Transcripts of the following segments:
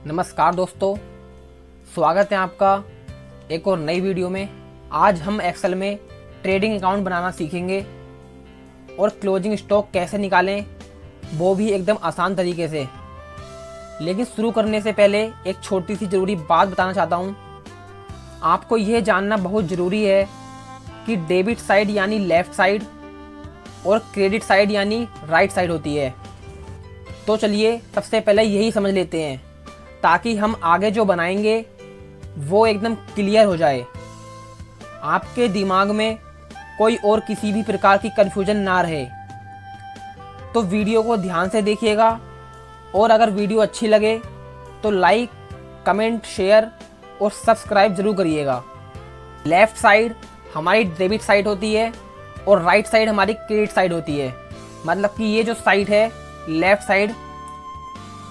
नमस्कार दोस्तों, स्वागत है आपका एक और नई वीडियो में। आज हम एक्सेल में ट्रेडिंग अकाउंट बनाना सीखेंगे और क्लोजिंग स्टॉक कैसे निकालें, वो भी एकदम आसान तरीके से। लेकिन शुरू करने से पहले एक छोटी सी ज़रूरी बात बताना चाहता हूँ। आपको यह जानना बहुत ज़रूरी है कि डेबिट साइड यानी लेफ़्ट साइड और क्रेडिट साइड यानी राइट साइड होती है। तो चलिए सबसे पहले यही समझ लेते हैं ताकि हम आगे जो बनाएंगे वो एकदम क्लियर हो जाए, आपके दिमाग में कोई और किसी भी प्रकार की कन्फ्यूजन ना रहे। तो वीडियो को ध्यान से देखिएगा और अगर वीडियो अच्छी लगे तो लाइक, कमेंट, शेयर और सब्सक्राइब ज़रूर करिएगा। लेफ़्ट साइड हमारी डेबिट साइड होती है और राइट साइड हमारी क्रेडिट साइड होती है। मतलब कि ये जो साइड है लेफ़्ट साइड,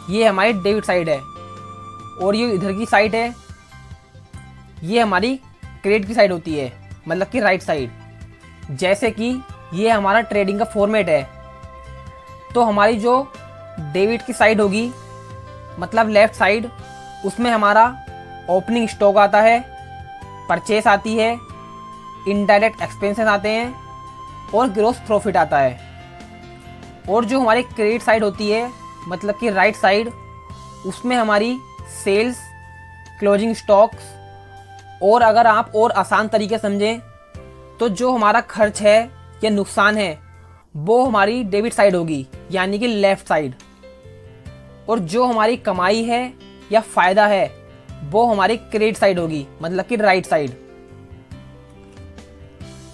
ये हमारी डेबिट साइड है और ये इधर की साइड है, ये हमारी क्रेडिट की साइड होती है, मतलब कि राइट साइड। जैसे कि ये हमारा ट्रेडिंग का फॉर्मेट है, तो हमारी जो डेबिट की साइड होगी मतलब लेफ़्ट साइड, उसमें हमारा ओपनिंग स्टॉक आता है, परचेस आती है, इनडायरेक्ट एक्सपेंसेस आते हैं और ग्रॉस प्रॉफिट आता है। और जो हमारी क्रेडिट साइड होती है मतलब कि राइट साइड, उसमें हमारी सेल्स, क्लोजिंग स्टॉक्स और अगर आप और आसान तरीके समझें तो जो हमारा खर्च है या नुकसान है वो हमारी डेबिट साइड होगी यानी कि लेफ़्ट साइड, और जो हमारी कमाई है या फ़ायदा है वो हमारी क्रेडिट साइड होगी मतलब कि राइट साइड।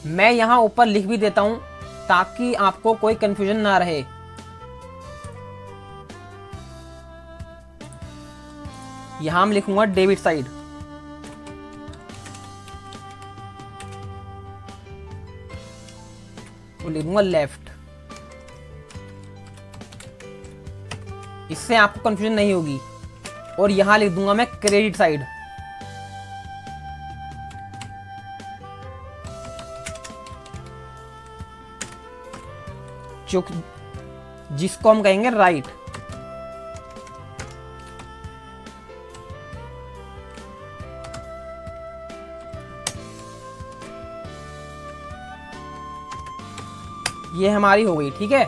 मैं यहाँ ऊपर लिख भी देता हूँ ताकि आपको कोई कन्फ्यूजन ना रहे। यहां मैं लिखूंगा डेबिट साइड, तो लिखूंगा लेफ्ट। इससे आपको कंफ्यूजन नहीं होगी। और यहां लिख दूंगा मैं क्रेडिट साइड। जिसको हम कहेंगे राइट। ये हमारी हो गई, ठीक है।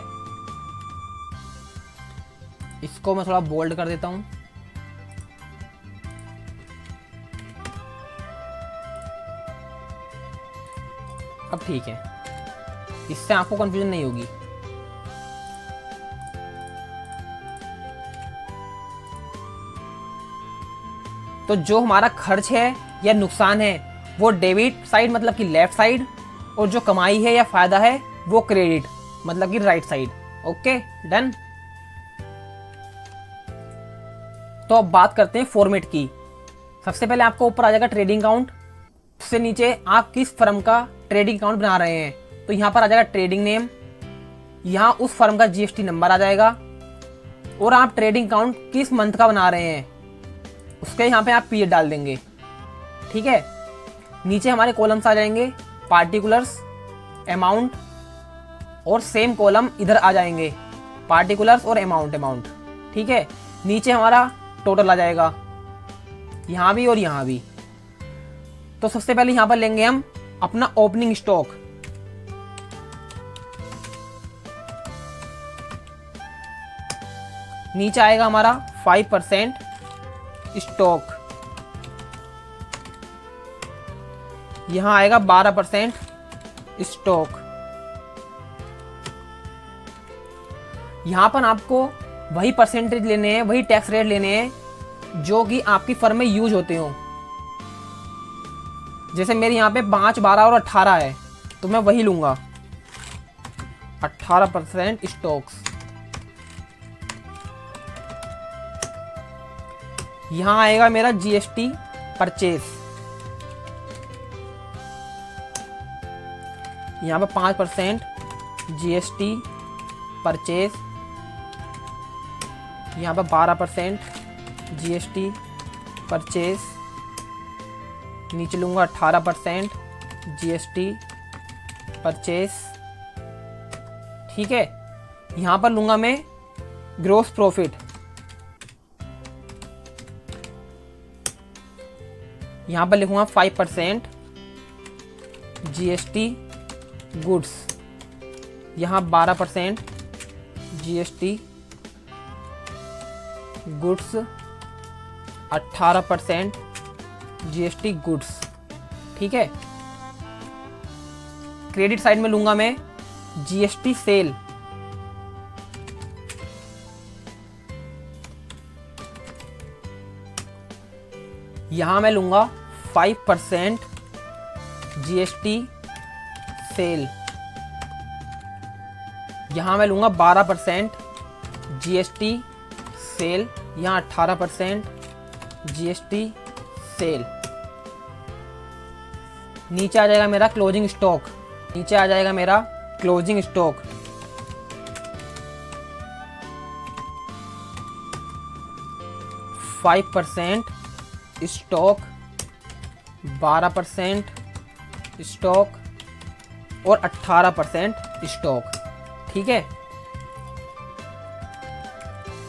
इसको मैं थोड़ा बोल्ड कर देता हूं। अब ठीक है, इससे आपको कंफ्यूजन नहीं होगी। तो जो हमारा खर्च है या नुकसान है वो डेबिट साइड मतलब कि लेफ्ट साइड, और जो कमाई है या फायदा है वो क्रेडिट मतलब कि राइट साइड। Okay, done. तो अब बात करते हैं फॉर्मेट की। सबसे पहले आपको ऊपर आ जाएगा ट्रेडिंग अकाउंट, उससे नीचे आप किस फर्म का ट्रेडिंग अकाउंट बना रहे हैं, तो यहाँ पर आ जाएगा ट्रेडिंग नेम, यहाँ उस फर्म का जीएसटी नंबर आ जाएगा, और आप ट्रेडिंग अकाउंट किस मंथ का बना रहे हैं उसके यहाँ पे आप पीरियड डाल देंगे, ठीक है। नीचे हमारे कॉलम्स आ जाएंगे, पार्टिकुलर्स, अमाउंट, और सेम कॉलम इधर आ जाएंगे, पार्टिकुलर्स और अमाउंट, ठीक है। नीचे हमारा टोटल आ जाएगा, यहाँ भी और यहाँ भी। तो सबसे पहले यहाँ पर लेंगे हम अपना ओपनिंग स्टॉक। नीचे आएगा हमारा 5% स्टॉक, यहां आएगा 12% स्टॉक। यहां पर आपको वही परसेंटेज लेने हैं, वही टैक्स रेट लेने हैं जो कि आपकी फर्म में यूज होते हो। जैसे मेरे यहाँ पे 5, 12 और 18 है, तो मैं वही लूंगा, 18% स्टॉक्स। यहां आएगा मेरा जीएसटी परचेस, यहाँ पे 5% जीएसटी परचेस, यहाँ पे 12% जीएसटी परचेस, नीचे लूँगा 18% जीएसटी परचेस, ठीक है। यहाँ पर लूँगा मैं ग्रॉस प्रॉफिट, यहाँ पर लिखूंगा 5% GST गुड्स, यहाँ 12% GST गुड्स, 18% GST गुड्स। ठीक है। क्रेडिट साइड में लूंगा मैं GST सेल, यहां मैं लूंगा 5% GST सेल, यहां मैं लूंगा 12% GST सेल, यहां 18% GST सेल। नीचे आ जाएगा मेरा क्लोजिंग स्टॉक, नीचे आ जाएगा मेरा क्लोजिंग स्टॉक, %5 स्टॉक, 12% स्टॉक और 18% स्टॉक। ठीक है।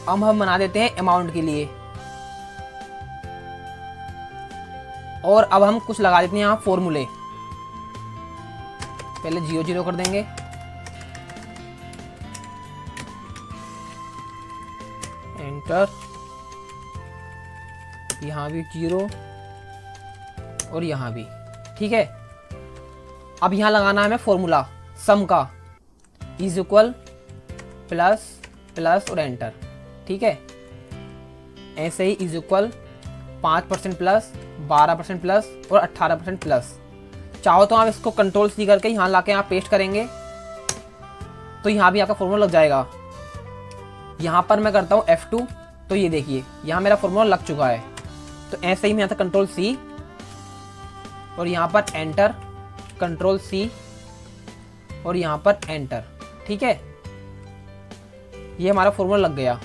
अब हम बना देते हैं अमाउंट के लिए, और अब हम कुछ लगा देते हैं यहाँ फॉर्मूले। पहले 0 कर देंगे, एंटर, यहाँ भी 0 और यहाँ भी। ठीक है। अब यहाँ लगाना है हमें फॉर्मूला सम का, इज इक्वल प्लस प्लस और एंटर। ठीक है। ऐसे he is equal 5% plus, 12% plus और 18% प्लस। चाहो तो आप इसको कंट्रोल C करके यहाँ लाके आप पेस्ट करेंगे तो यहाँ भी आपका फॉर्मूला लग जाएगा। यहाँ पर मैं करता हूँ F2, तो ये देखिए यहाँ मेरा फॉर्मूला लग चुका है। तो ऐसे ही मैं यहाँ से कंट्रोल C और यहाँ पर एंटर, कंट्रोल C और यहाँ पर एंटर। ठीक है। ये हमारा फॉर्मूला लग गया।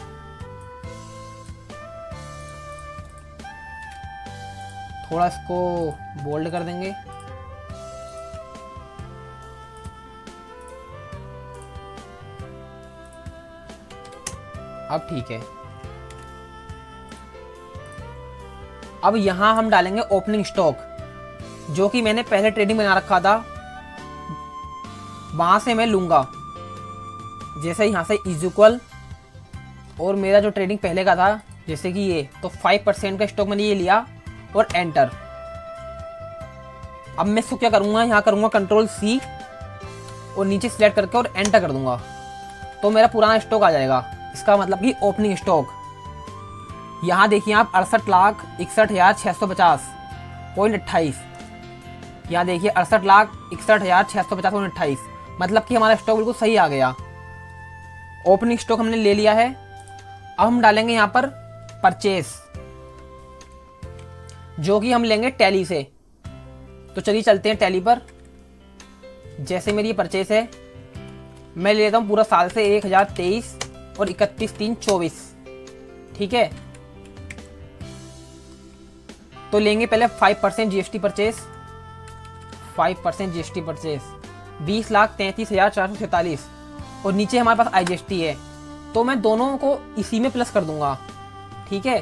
थोड़ा इसको बोल्ड कर देंगे। अब ठीक है। अब यहां हम डालेंगे ओपनिंग स्टॉक, जो कि मैंने पहले ट्रेडिंग बना रखा था, वहां से मैं लूंगा। जैसे यहां से इज इक्वल और मेरा जो ट्रेडिंग पहले का था जैसे कि ये, तो 5% का स्टॉक मैंने ये लिया और एंटर। अब मैं इसको क्या करूंगा, यहाँ करूंगा कंट्रोल C और नीचे सिलेक्ट करके और एंटर कर दूंगा, तो मेरा पुराना स्टॉक आ जाएगा। इसका मतलब कि ओपनिंग स्टॉक यहाँ देखिए आप 68,61,650.28। यहाँ देखिए 68,61,650.28, मतलब कि हमारा स्टॉक बिल्कुल सही आ गया। ओपनिंग स्टॉक हमने ले लिया है। अब हम डालेंगे यहाँ पर परचेस, जो कि हम लेंगे टैली से। तो चलिए चलते हैं टैली पर। जैसे मेरी ये परचेस है, मैं ले लेता हूँ पूरा साल से 1023 और 31/3/24। ठीक है। तो लेंगे पहले 5% GST परचेस, 5% GST परचेस 20,33,447, और नीचे हमारे पास IGST है, तो मैं दोनों को इसी में प्लस कर दूंगा। ठीक है।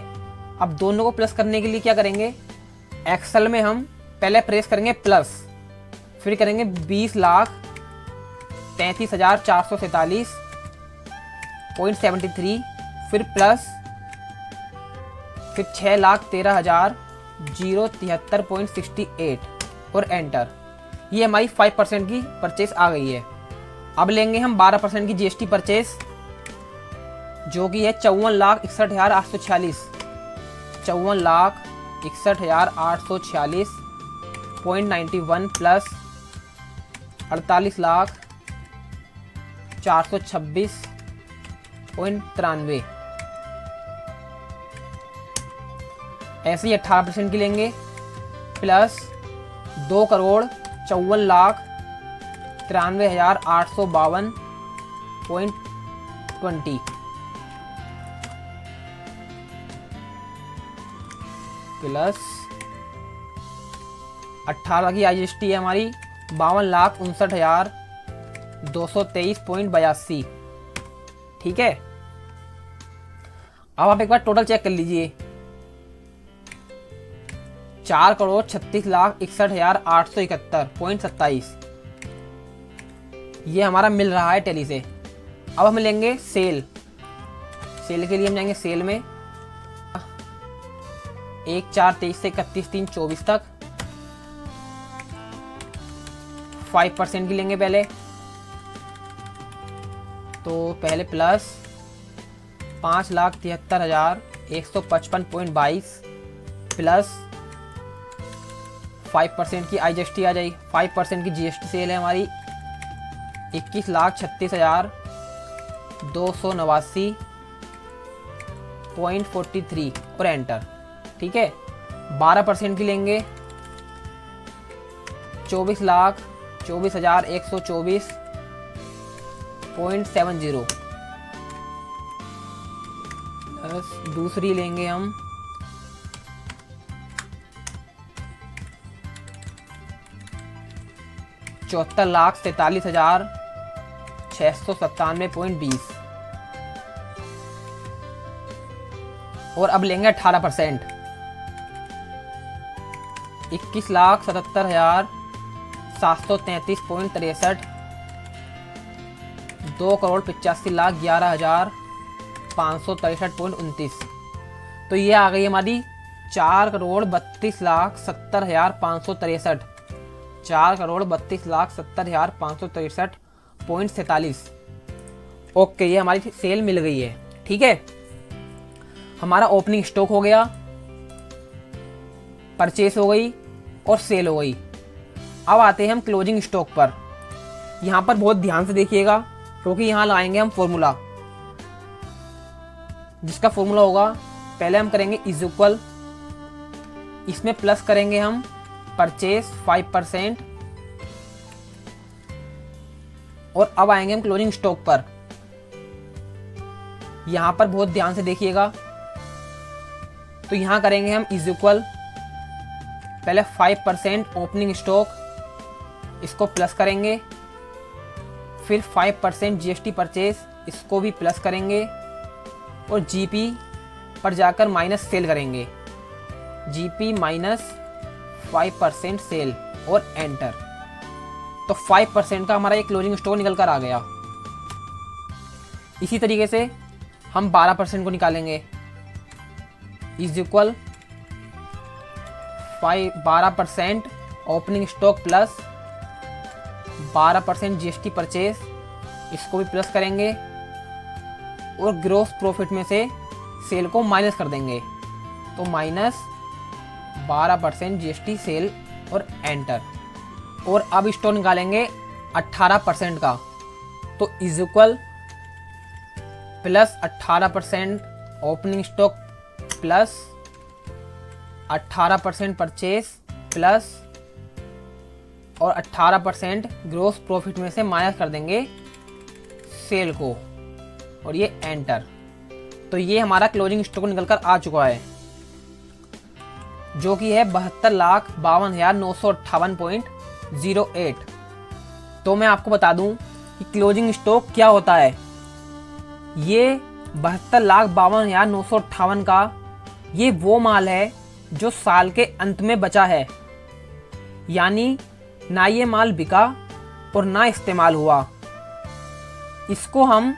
अब दोनों को प्लस करने के लिए क्या करेंगे, एक्सेल में हम पहले प्रेस करेंगे प्लस, फिर करेंगे 20,33,447.73, फिर प्लस, फिर 6,13,073.68 और एंटर। ये हमारी 5% की परचेस आ गई है। अब लेंगे हम 12% की GST परचेस, जो कि है 54,61,846, 54,61,846.91 प्लस 48,426.93। ऐसे ही 18% की लेंगे, प्लस 2,54,93,852.20 प्लस 18 की IGST है हमारी 52,59,223.82। ठीक है। अब आप एक बार टोटल चेक कर लीजिए। 4,36,61,871.27। ये हमारा मिल रहा है टैली से। अब हम लेंगे सेल। सेल के लिए हम जाएंगे सेल में 1/4/23 से 31/3/24 तक 5% की लेंगे पहले। तो पहले प्लस 5,73,155.22 प्लस 5% की IGST आ जाएगी। 5% की GST सेल है हमारी 21,36,289.43 और एंटर। ठीक है, 12% की लेंगे 24,24,124.70 प्लस दूसरी लेंगे हम 74,43,697.20 और अब लेंगे 18% 21,77,733.63 2,85,11,563.29। तो ये आ गई हमारी 4,32,70,563 4,32,70,563.47। ओके, ये हमारी सेल मिल गई है। ठीक है, हमारा ओपनिंग स्टॉक हो गया, परचेस हो गई और सेल हो गई। अब आते हैं हम क्लोजिंग स्टॉक पर। यहाँ पर बहुत ध्यान से देखिएगा क्योंकि यहाँ लगाएंगे हम फॉर्मूला, जिसका फॉर्मूला होगा पहले हम करेंगे इज इक्वल, इसमें प्लस करेंगे हम परचेस 5% और अब आएंगे हम क्लोजिंग स्टॉक पर। यहां पर बहुत ध्यान से देखिएगा, तो यहां करेंगे हम इज इक्वल, पहले 5% ओपनिंग स्टॉक, इसको प्लस करेंगे, फिर 5% GST परचेस, इसको भी प्लस करेंगे और GP पर जाकर माइनस सेल करेंगे, GP माइनस 5% सेल और एंटर। तो 5% का हमारा ये क्लोजिंग स्टॉक निकल कर आ गया। इसी तरीके से हम 12% को निकालेंगे, is equal 12% opening stock plus 12% GST purchase, इसको भी प्लस करेंगे और ग्रोस प्रॉफिट में से सेल को माइनस कर देंगे, तो माइनस 12% GST सेल और एंटर। और अब स्टॉक निकालेंगे 18% का, तो is equal plus 18% opening stock plus 18% purchase plus और 18% ग्रोस प्रॉफिट में से माइनस कर देंगे सेल को और ये एंटर। तो ये हमारा क्लोजिंग स्टॉक निकल कर आ चुका है, जो कि है 72,52,958.08। तो मैं आपको बता दूं कि क्लोजिंग स्टॉक क्या होता है। ये 72,52,958 का ये वो माल है जो साल के अंत में बचा है, यानी ना ये माल बिका और ना इस्तेमाल हुआ। इसको हम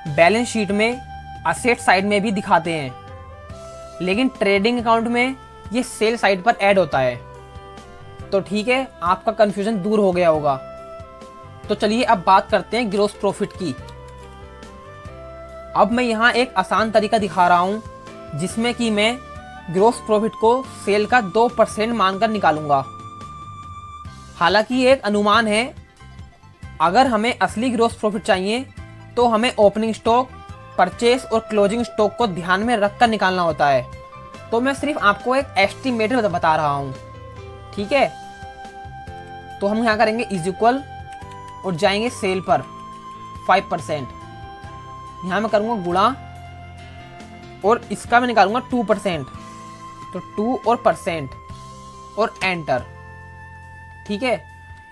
बैलेंस शीट में असेट साइड में भी दिखाते हैं, लेकिन ट्रेडिंग अकाउंट में ये सेल साइड पर ऐड होता है। तो ठीक है, आपका कंफ्यूजन दूर हो गया होगा। तो चलिए अब बात करते हैं ग्रोस प्रॉफिट की। अब मैं यहाँ एक आसान तरीका दिखा रहा हूँ जिसमें कि मैं ग्रोस प्रॉफिट को सेल का 2% मानकर निकालूंगा। हालांकि ये एक अनुमान है, अगर हमें असली ग्रोस प्रॉफिट चाहिए तो हमें ओपनिंग स्टॉक, परचेस और क्लोजिंग स्टॉक को ध्यान में रखकर निकालना होता है। तो मैं सिर्फ आपको एक एस्टिमेट बता रहा हूँ, ठीक है। तो हम यहाँ करेंगे इज इक्वल और जाएंगे सेल पर 5%, यहाँ मैं करूँगा गुणा और इसका मैं निकालूंगा 2%, तो 2 और परसेंट और एंटर, ठीक है।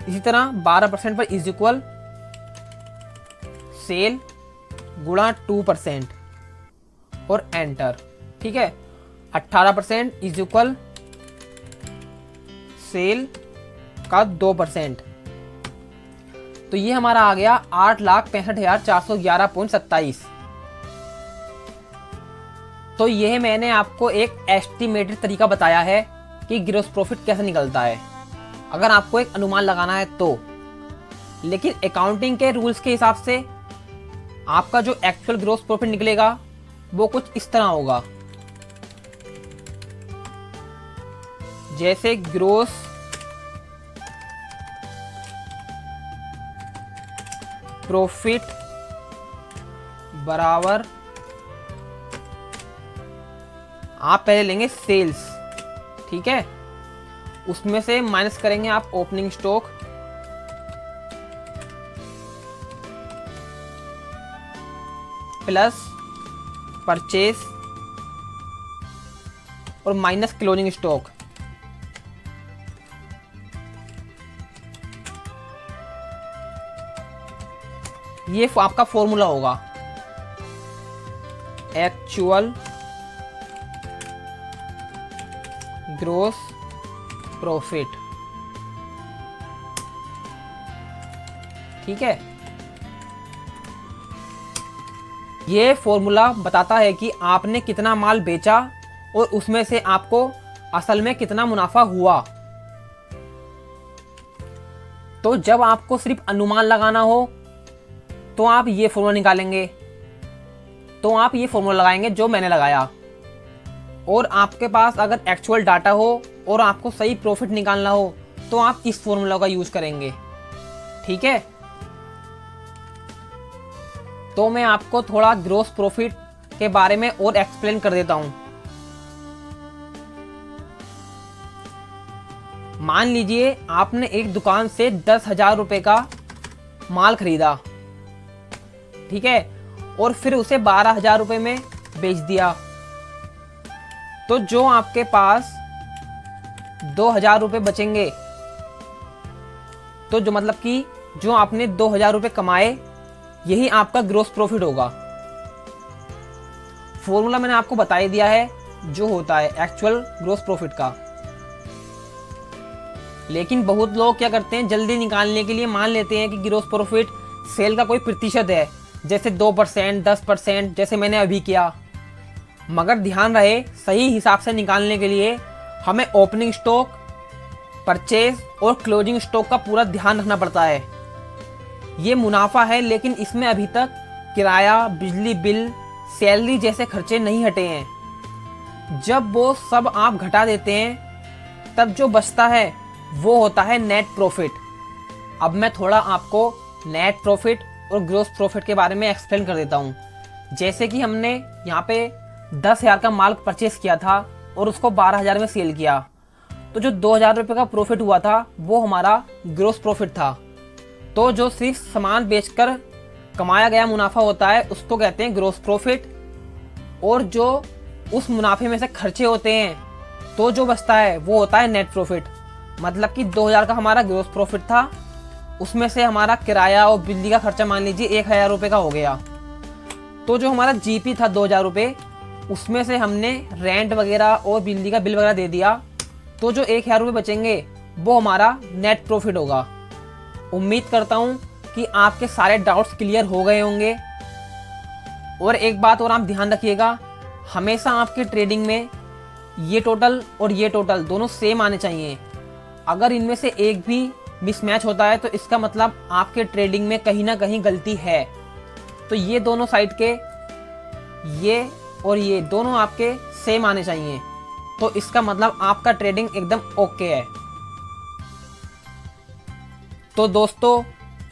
इसी तरह 12% पर इज इक्वल सेल गुणा 2% और एंटर, ठीक है। 18% इज इक्वल सेल का 2%। तो ये हमारा आ गया 8,65,411.27। तो यह मैंने आपको एक एस्टिमेटेड तरीका बताया है कि ग्रॉस प्रॉफिट कैसे निकलता है, अगर आपको एक अनुमान लगाना है तो। लेकिन अकाउंटिंग के रूल्स के हिसाब से आपका जो एक्चुअल ग्रॉस प्रॉफिट निकलेगा वो कुछ इस तरह होगा। जैसे ग्रॉस प्रॉफिट बराबर आप पहले लेंगे सेल्स, ठीक है, उसमें से माइनस करेंगे आप ओपनिंग स्टॉक, प्लस परचेज और माइनस क्लोजिंग स्टॉक। ये आपका फॉर्मूला होगा एक्चुअल ग्रॉस प्रॉफिट, ठीक है। ये फॉर्मूला बताता है कि आपने कितना माल बेचा और उसमें से आपको असल में कितना मुनाफा हुआ। तो जब आपको सिर्फ अनुमान लगाना हो तो आप ये फॉर्मूला निकालेंगे, तो आप ये फॉर्मूला लगाएंगे जो मैंने लगाया। और आपके पास अगर एक्चुअल डाटा हो और आपको सही प्रॉफिट निकालना हो तो आप इस फॉर्मूला का यूज करेंगे, ठीक है। तो मैं आपको थोड़ा ग्रॉस प्रॉफिट के बारे में और एक्सप्लेन कर देता हूं। मान लीजिए आपने एक दुकान से 10,000 रुपए का माल खरीदा, ठीक है, और फिर उसे 12,000 रुपए में बेच दिया। तो जो आपके पास 2,000 रुपए बचेंगे, तो जो मतलब कि जो आपने 2,000 रुपए कमाए, यही आपका ग्रॉस प्रॉफिट होगा। फॉर्मूला मैंने आपको बता ही दिया है जो होता है एक्चुअल ग्रॉस प्रॉफिट का। लेकिन बहुत लोग क्या करते हैं, जल्दी निकालने के लिए मान लेते हैं कि ग्रॉस प्रॉफिट सेल का कोई प्रतिशत है, जैसे 2%, 10%, जैसे मैंने अभी किया। मगर ध्यान रहे, सही हिसाब से निकालने के लिए हमें ओपनिंग स्टॉक, परचेज और क्लोजिंग स्टॉक का पूरा ध्यान रखना पड़ता है। ये मुनाफा है, लेकिन इसमें अभी तक किराया, बिजली बिल, सैलरी जैसे खर्चे नहीं हटे हैं। जब वो सब आप घटा देते हैं तब जो बचता है वो होता है नेट प्रॉफिट। अब मैं थोड़ा आपको नेट प्रॉफिट और ग्रॉस प्रॉफिट के बारे में एक्सप्लेन कर देता हूँ। जैसे कि हमने यहाँ पे 10,000 का माल परचेस किया था और उसको 12,000 में सेल किया, तो जो 2,000 रुपये का प्रॉफिट हुआ था वो हमारा ग्रॉस प्रॉफिट था। तो जो सिर्फ सामान बेचकर कमाया गया मुनाफा होता है उसको कहते हैं ग्रॉस प्रॉफिट। और जो उस मुनाफे में से खर्चे होते हैं तो जो बचता है वो होता है नेट प्रॉफिट। मतलब कि 2,000 का हमारा ग्रॉस प्रॉफिट था, उसमें से हमारा किराया और बिजली का खर्चा मान लीजिए 1,000 रुपये का हो गया। तो जो हमारा जीपी था 2,000 रुपये, उसमें से हमने रेंट वगैरह और बिजली का बिल वगैरह दे दिया, तो जो 1,000 रुपये बचेंगे वो हमारा नेट प्रॉफिट होगा। उम्मीद करता हूँ कि आपके सारे डाउट्स क्लियर हो गए होंगे। और एक बात और आप ध्यान रखिएगा, हमेशा आपके ट्रेडिंग में ये टोटल और ये टोटल दोनों सेम आने चाहिए। अगर इनमें से एक भी मिसमैच होता है तो इसका मतलब आपके ट्रेडिंग में कहीं ना कहीं गलती है। तो ये दोनों साइड के, ये और ये दोनों आपके सेम आने चाहिए, तो इसका मतलब आपका ट्रेडिंग एकदम ओके है। तो दोस्तों,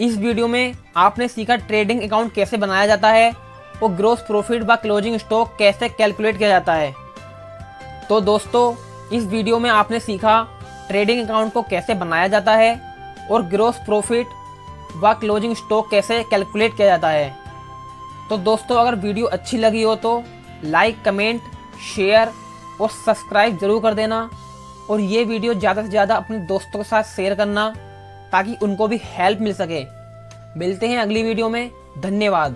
इस वीडियो में आपने सीखा ट्रेडिंग अकाउंट कैसे बनाया जाता है और ग्रॉस प्रॉफिट व क्लोजिंग स्टॉक कैसे कैलकुलेट किया जाता है। तो दोस्तों, इस वीडियो में आपने सीखा ट्रेडिंग अकाउंट को कैसे बनाया जाता है और ग्रॉस प्रॉफिट व क्लोजिंग स्टॉक कैसे कैलकुलेट किया जाता है। तो दोस्तों, अगर वीडियो अच्छी लगी हो तो लाइक, कमेंट, शेयर और सब्सक्राइब जरूर कर देना। और ये वीडियो ज़्यादा से ज़्यादा अपने दोस्तों के साथ शेयर करना ताकि उनको भी हेल्प मिल सके। मिलते हैं अगली वीडियो में। धन्यवाद।